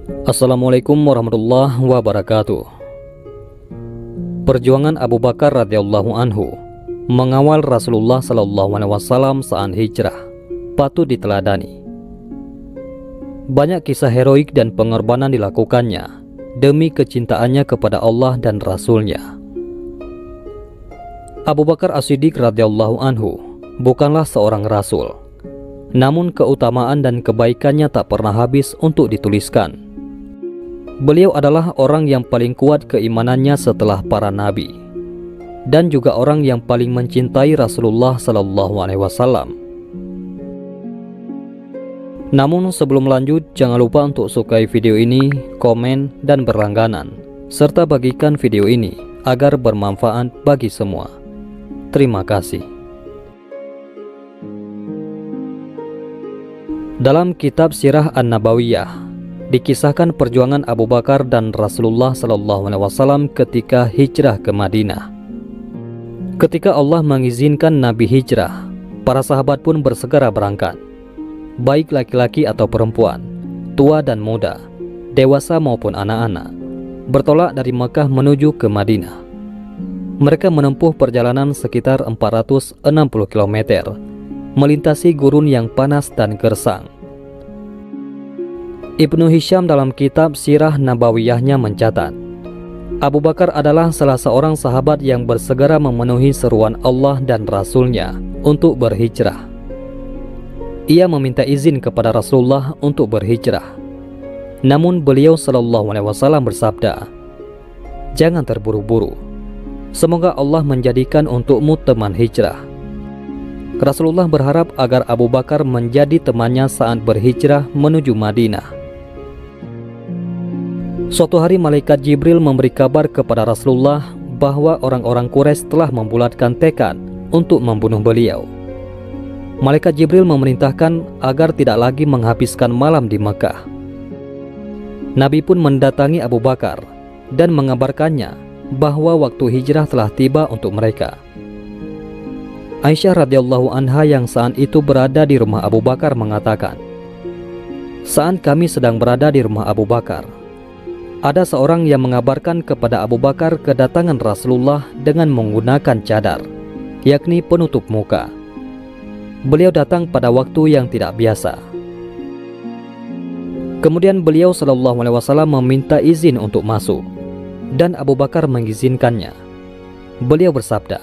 Assalamualaikum warahmatullahi wabarakatuh. Perjuangan Abu Bakar radhiyallahu anhu mengawal Rasulullah sallallahu alaihi wasallam saat hijrah patut diteladani. Banyak kisah heroik dan pengorbanan dilakukannya demi kecintaannya kepada Allah dan Rasul-Nya. Abu Bakar As-Siddiq radhiyallahu anhu bukanlah seorang rasul, namun keutamaan dan kebaikannya tak pernah habis untuk dituliskan. Beliau adalah orang yang paling kuat keimanannya setelah para nabi, dan juga orang yang paling mencintai Rasulullah sallallahu alaihi wasallam. Namun sebelum lanjut, jangan lupa untuk sukai video ini, komen, dan berlangganan, serta bagikan video ini agar bermanfaat bagi semua. Terima kasih. Dalam kitab Sirah An-Nabawiyah dikisahkan perjuangan Abu Bakar dan Rasulullah sallallahu alaihi wasallam ketika hijrah ke Madinah. Ketika Allah mengizinkan Nabi hijrah, para sahabat pun bersegera berangkat, baik laki-laki atau perempuan, tua dan muda, dewasa maupun anak-anak, bertolak dari Mekah menuju ke Madinah. Mereka menempuh perjalanan sekitar 460 km, melintasi gurun yang panas dan gersang. Ibnu Hisham dalam kitab Sirah Nabawiyahnya mencatat, Abu Bakar adalah salah seorang sahabat yang bersegera memenuhi seruan Allah dan Rasul-Nya untuk berhijrah. Ia meminta izin kepada Rasulullah untuk berhijrah. Namun beliau sallallahu alaihi wasallam bersabda, "Jangan terburu-buru. Semoga Allah menjadikan untukmu teman hijrah." Rasulullah berharap agar Abu Bakar menjadi temannya saat berhijrah menuju Madinah. Suatu hari malaikat Jibril memberi kabar kepada Rasulullah bahwa orang-orang Quraisy telah membulatkan tekad untuk membunuh beliau. Malaikat Jibril memerintahkan agar tidak lagi menghabiskan malam di Mekah. Nabi pun mendatangi Abu Bakar dan mengabarkannya bahwa waktu hijrah telah tiba untuk mereka. Aisyah radhiyallahu anha yang saat itu berada di rumah Abu Bakar mengatakan, "Saat kami sedang berada di rumah Abu Bakar, ada seorang yang mengabarkan kepada Abu Bakar kedatangan Rasulullah dengan menggunakan cadar, yakni penutup muka. Beliau datang pada waktu yang tidak biasa. Kemudian beliau sallallahu alaihi wasallam meminta izin untuk masuk, dan Abu Bakar mengizinkannya. Beliau bersabda,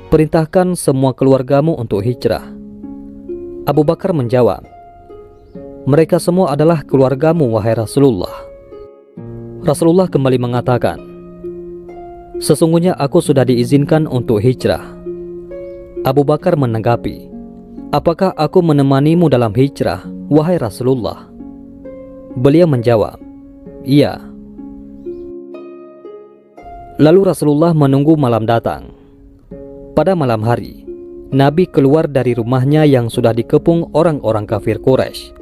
'Perintahkan semua keluargamu untuk hijrah.' Abu Bakar menjawab, 'Mereka semua adalah keluargamu, wahai Rasulullah.' Rasulullah kembali mengatakan, 'Sesungguhnya aku sudah diizinkan untuk hijrah.' Abu Bakar menanggapi, 'Apakah aku menemanimu dalam hijrah, wahai Rasulullah?' Beliau menjawab, 'Iya.' Lalu Rasulullah menunggu malam datang. Pada malam hari, Nabi keluar dari rumahnya yang sudah dikepung orang-orang kafir Quraisy.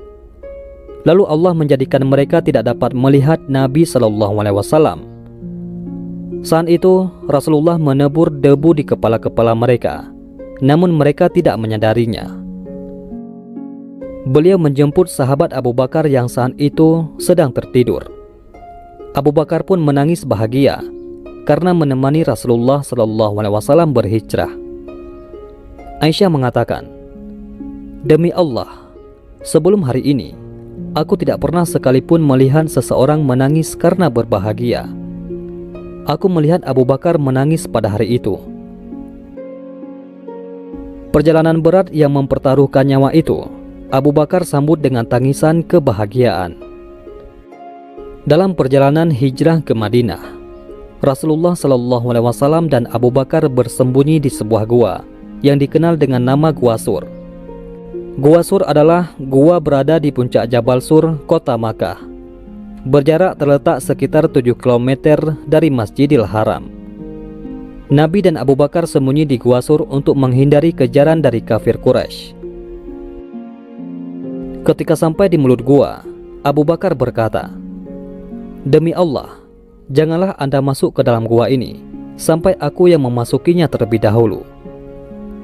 Lalu Allah menjadikan mereka tidak dapat melihat Nabi sallallahu alaihi wasallam. Saat itu Rasulullah menebur debu di kepala-kepala mereka, namun mereka tidak menyadarinya. Beliau menjemput sahabat Abu Bakar yang saat itu sedang tertidur. Abu Bakar pun menangis bahagia karena menemani Rasulullah sallallahu alaihi wasallam berhijrah. Aisyah mengatakan, "Demi Allah, sebelum hari ini aku tidak pernah sekalipun melihat seseorang menangis karena berbahagia. Aku melihat Abu Bakar menangis pada hari itu." Perjalanan berat yang mempertaruhkan nyawa itu, Abu Bakar sambut dengan tangisan kebahagiaan. Dalam perjalanan hijrah ke Madinah, Rasulullah sallallahu alaihi wasallam dan Abu Bakar bersembunyi di sebuah gua yang dikenal dengan nama Gua Sur. Gua Sur adalah gua berada di puncak Jabal Sur, kota Makkah. Berjarak terletak sekitar 7 km dari Masjidil Haram. Nabi dan Abu Bakar sembunyi di Gua Sur untuk menghindari kejaran dari kafir Quraisy. Ketika sampai di mulut gua, Abu Bakar berkata, "Demi Allah, janganlah Anda masuk ke dalam gua ini sampai aku yang memasukinya terlebih dahulu.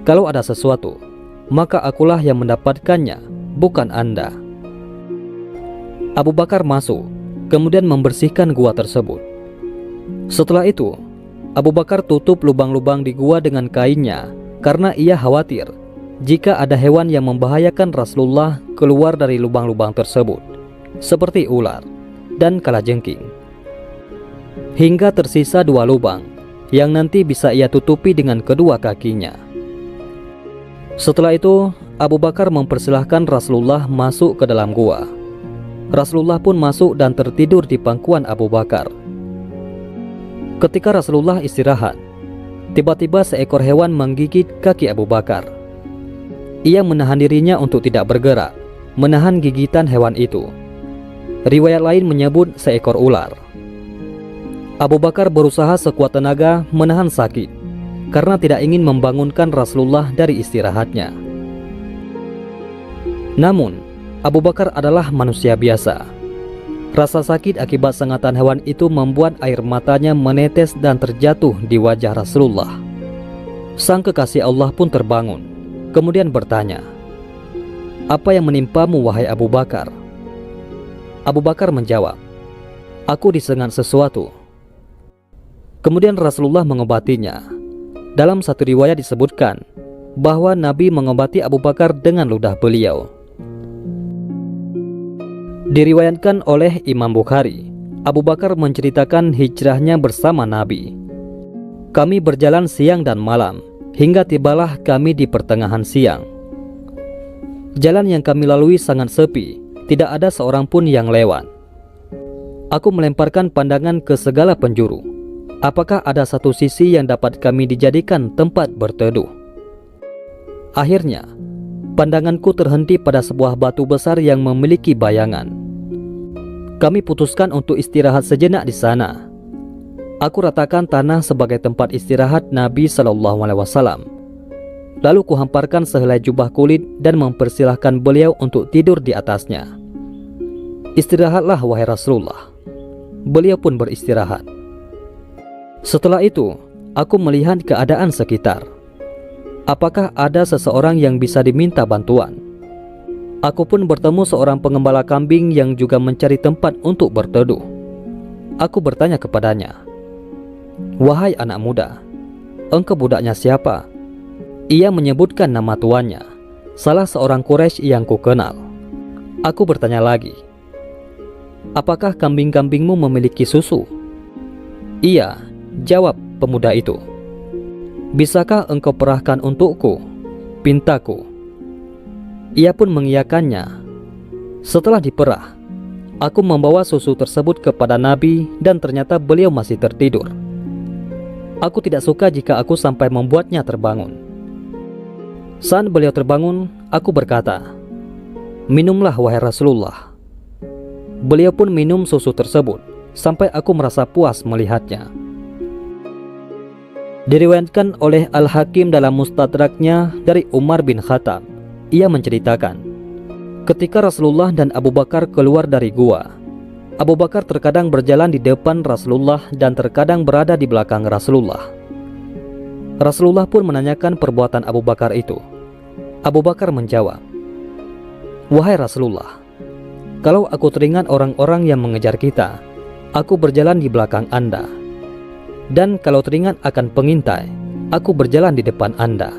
Kalau ada sesuatu, maka akulah yang mendapatkannya, bukan Anda." Abu Bakar masuk, kemudian membersihkan gua tersebut. Setelah itu, Abu Bakar tutup lubang-lubang di gua dengan kainnya karena ia khawatir jika ada hewan yang membahayakan Rasulullah keluar dari lubang-lubang tersebut, seperti ular dan kalajengking. Hingga tersisa 2 lubang yang nanti bisa ia tutupi dengan kedua kakinya. Setelah itu, Abu Bakar mempersilahkan Rasulullah masuk ke dalam gua. Rasulullah pun masuk dan tertidur di pangkuan Abu Bakar. Ketika Rasulullah istirahat, tiba-tiba seekor hewan menggigit kaki Abu Bakar. Ia menahan dirinya untuk tidak bergerak, menahan gigitan hewan itu. Riwayat lain menyebut seekor ular. Abu Bakar berusaha sekuat tenaga menahan sakit karena tidak ingin membangunkan Rasulullah dari istirahatnya. Namun, Abu Bakar adalah manusia biasa. Rasa sakit akibat sengatan hewan itu membuat air matanya menetes dan terjatuh di wajah Rasulullah. Sang kekasih Allah pun terbangun, kemudian bertanya, "Apa yang menimpamu, wahai Abu Bakar?" Abu Bakar menjawab, "Aku disengat sesuatu." Kemudian Rasulullah mengobatinya. Dalam satu riwayat disebutkan bahwa Nabi mengobati Abu Bakar dengan ludah beliau. Diriwayatkan oleh Imam Bukhari, Abu Bakar menceritakan hijrahnya bersama Nabi. "Kami berjalan siang dan malam, hingga tibalah kami di pertengahan siang. Jalan yang kami lalui sangat sepi, tidak ada seorang pun yang lewat. Aku melemparkan pandangan ke segala penjuru. Apakah ada satu sisi yang dapat kami dijadikan tempat berteduh? Akhirnya, pandanganku terhenti pada sebuah batu besar yang memiliki bayangan. Kami putuskan untuk istirahat sejenak di sana. Aku ratakan tanah sebagai tempat istirahat Nabi SAW. Lalu kuhamparkan sehelai jubah kulit dan mempersilahkan beliau untuk tidur di atasnya. Istirahatlah wahai Rasulullah." Beliau pun beristirahat. Setelah itu, aku melihat keadaan sekitar. Apakah ada seseorang yang bisa diminta bantuan? Aku pun bertemu seorang pengembala kambing yang juga mencari tempat untuk berteduh. Aku bertanya kepadanya, "Wahai anak muda, engkau budaknya siapa?" Ia menyebutkan nama tuannya, salah seorang Quraisy yang kukenal. Aku bertanya lagi, "Apakah kambing-kambingmu memiliki susu?" "Iya," jawab pemuda itu. "Bisakah engkau perahkan untukku?" pintaku. Ia pun mengiyakannya. Setelah diperah, aku membawa susu tersebut kepada Nabi dan ternyata beliau masih tertidur. Aku tidak suka jika aku sampai membuatnya terbangun. Saat beliau terbangun, aku berkata, "Minumlah wahai Rasulullah." Beliau pun minum susu tersebut sampai aku merasa puas melihatnya. Diriwayatkan oleh Al-Hakim dalam Mustadraknya dari Umar bin Khattab. Ia menceritakan, ketika Rasulullah dan Abu Bakar keluar dari gua, Abu Bakar terkadang berjalan di depan Rasulullah dan terkadang berada di belakang Rasulullah. Rasulullah pun menanyakan perbuatan Abu Bakar itu. Abu Bakar menjawab, "Wahai Rasulullah, kalau aku teringat orang-orang yang mengejar kita, aku berjalan di belakang Anda. Dan kalau teringat akan pengintai, aku berjalan di depan Anda."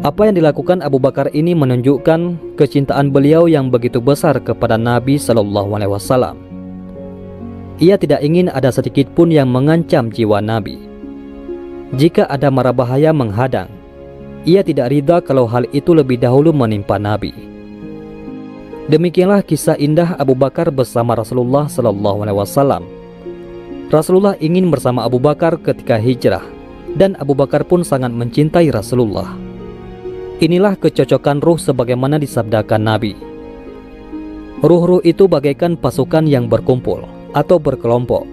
Apa yang dilakukan Abu Bakar ini menunjukkan kecintaan beliau yang begitu besar kepada Nabi SAW. Ia tidak ingin ada sedikit pun yang mengancam jiwa Nabi. Jika ada mara bahaya menghadang, ia tidak ridha kalau hal itu lebih dahulu menimpa Nabi. Demikianlah kisah indah Abu Bakar bersama Rasulullah SAW. Rasulullah ingin bersama Abu Bakar ketika hijrah, dan Abu Bakar pun sangat mencintai Rasulullah. Inilah kecocokan ruh sebagaimana disabdakan Nabi. Ruh-ruh itu bagaikan pasukan yang berkumpul atau berkelompok.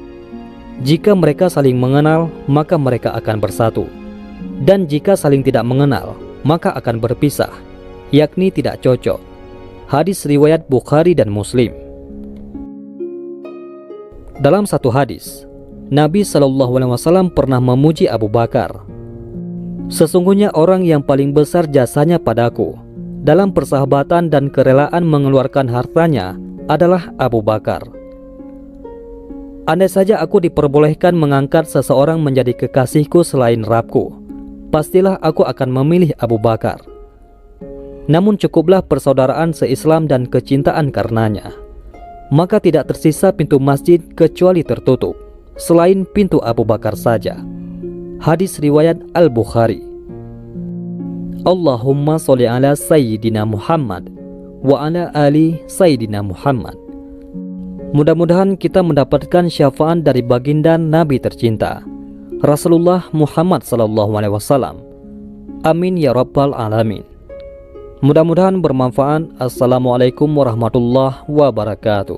Jika mereka saling mengenal, maka mereka akan bersatu. Dan jika saling tidak mengenal, maka akan berpisah, yakni tidak cocok. Hadis riwayat Bukhari dan Muslim. Dalam satu hadis, Nabi SAW pernah memuji Abu Bakar. "Sesungguhnya orang yang paling besar jasanya padaku dalam persahabatan dan kerelaan mengeluarkan hartanya adalah Abu Bakar. Andai saja aku diperbolehkan mengangkat seseorang menjadi kekasihku selain Rabbku, pastilah aku akan memilih Abu Bakar. Namun cukuplah persaudaraan se-Islam dan kecintaan karenanya, maka tidak tersisa pintu masjid kecuali tertutup, selain pintu Abu Bakar saja. Hadis riwayat Al-Bukhari. Allahumma sholli ala Sayyidina Muhammad wa ala ali Sayyidina Muhammad. Mudah-mudahan kita mendapatkan syafaat dari baginda Nabi tercinta, Rasulullah Muhammad SAW. Amin ya rabbal alamin. Mudah-mudahan bermanfaat. Assalamualaikum warahmatullahi wabarakatuh.